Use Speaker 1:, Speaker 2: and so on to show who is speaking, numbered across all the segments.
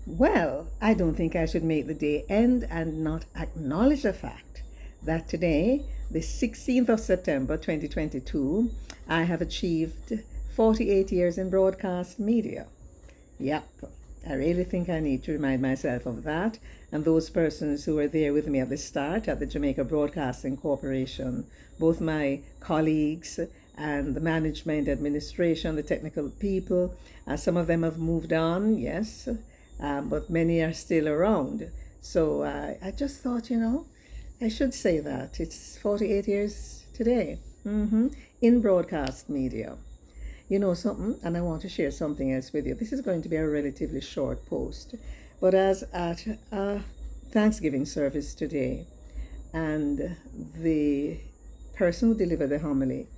Speaker 1: Well, I don't think I should make the day end and not acknowledge the fact that today, the 16th of September 2022, I have achieved 48 years in broadcast media. Yep, I really think I need to remind myself of that and those persons who were there with me at the start at the Jamaica Broadcasting Corporation, both my colleagues and the management, administration, the technical people. Some of them have moved on, yes, but many are still around. So I just thought, I should say that. It's 48 years today in broadcast media. You know something, and I want to share something else with you. This is going to be a relatively short post, but as at a Thanksgiving service today, and the person who delivered the homily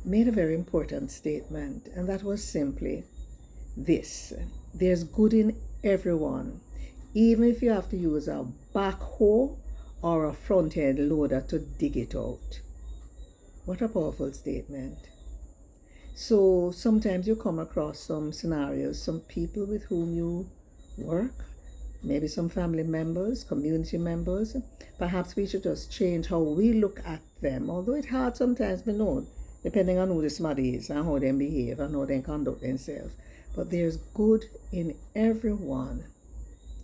Speaker 1: made a very important statement, and that was simply this: there's good in everyone, even if you have to use a backhoe or a front end loader to dig it out. What a powerful statement. So sometimes you come across some scenarios, some people with whom you work, maybe some family members, community members. Perhaps we should just change how we look at them, although it's hard sometimes to know, depending on who the somebody is and how they behave and how they conduct themselves. But there's good in everyone,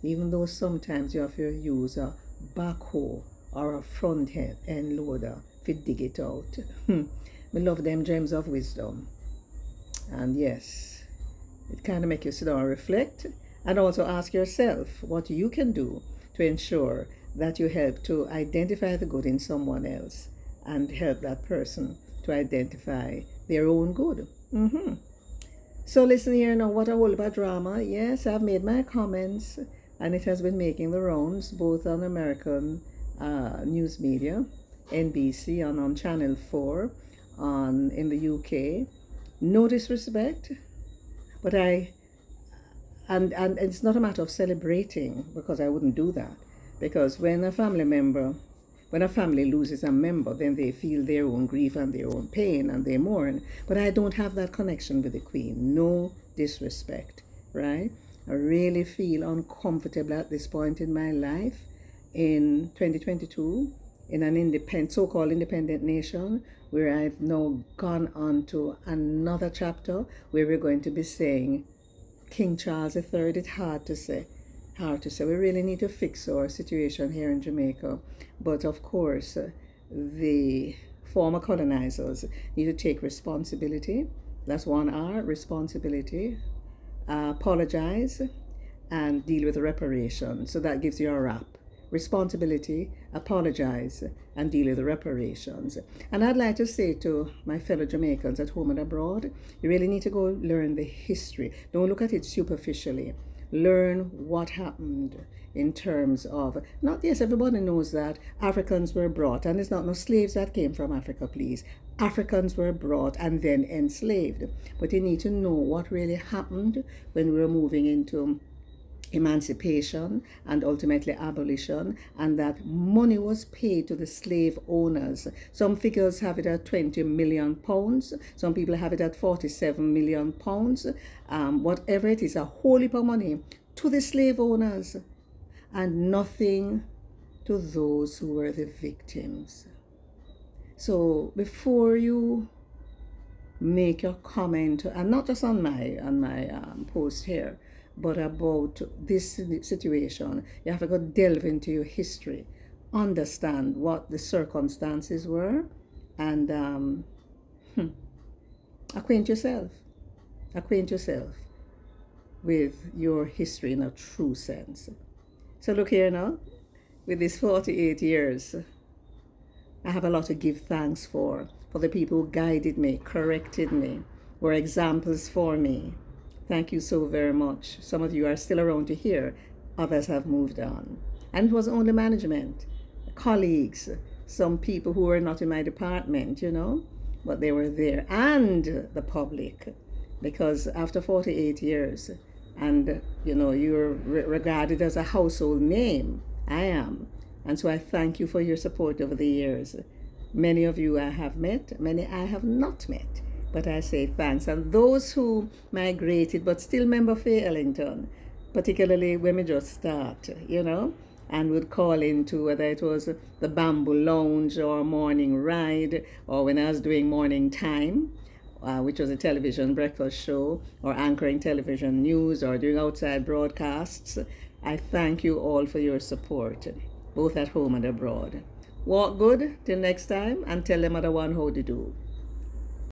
Speaker 1: even though sometimes you have to use a backhoe or a front end loader to dig it out. We love them gems of wisdom. And yes, it kind of makes you sit down and reflect and also ask yourself what you can do to ensure that you help to identify the good in someone else and help that person to identify their own good. So listen here now, what a whole about drama. Yes, I've made my comments and it has been making the rounds both on American news media, NBC, and on Channel 4 in the UK. No disrespect, but and it's not a matter of celebrating, because I wouldn't do that. Because when a family loses a member, then they feel their own grief and their own pain and they mourn. But I don't have that connection with the Queen. No disrespect, right? I really feel uncomfortable at this point in my life in 2022 in an so-called independent nation, where I've now gone on to another chapter where we're going to be saying King Charles III. It's hard to say. We really need to fix our situation here in Jamaica. But of course, the former colonizers need to take responsibility. That's 1R, responsibility, apologize, and deal with the reparations. So that gives you a wrap. Responsibility, apologize, and deal with the reparations. And I'd like to say to my fellow Jamaicans at home and abroad, you really need to go learn the history. Don't look at it superficially. Learn what happened in terms of, not, yes, everybody knows that Africans were brought, and it's not no slaves that came from Africa, please. Africans were brought and then enslaved. But you need to know what really happened when we were moving into emancipation and ultimately abolition, and that money was paid to the slave owners. Some figures have it at 20 million pounds, some people have it at 47 million pounds. Whatever it is, a whole heap of money to the slave owners and nothing to those who were the victims. So before you make your comment, and not just on my post here, but about this situation, you have to go delve into your history, understand what the circumstances were, and acquaint yourself with your history in a true sense. So look here now, with these 48 years, I have a lot to give thanks for the people who guided me, corrected me, were examples for me. Thank you so very much. Some of you are still around to hear. Others have moved on. And it was only management, colleagues, some people who were not in my department, but they were there, and the public. Because after 48 years, and you're regarded as a household name, I am. And so I thank you for your support over the years. Many of you I have met, many I have not met. But I say thanks. And those who migrated but still member Faye Ellington, particularly when we just start, and would call into whether it was the Bamboo Lounge or Morning Ride, or when I was doing Morning Time, which was a television breakfast show, or anchoring television news, or doing outside broadcasts. I thank you all for your support, both at home and abroad. Walk good till next time, and tell them other one how to do.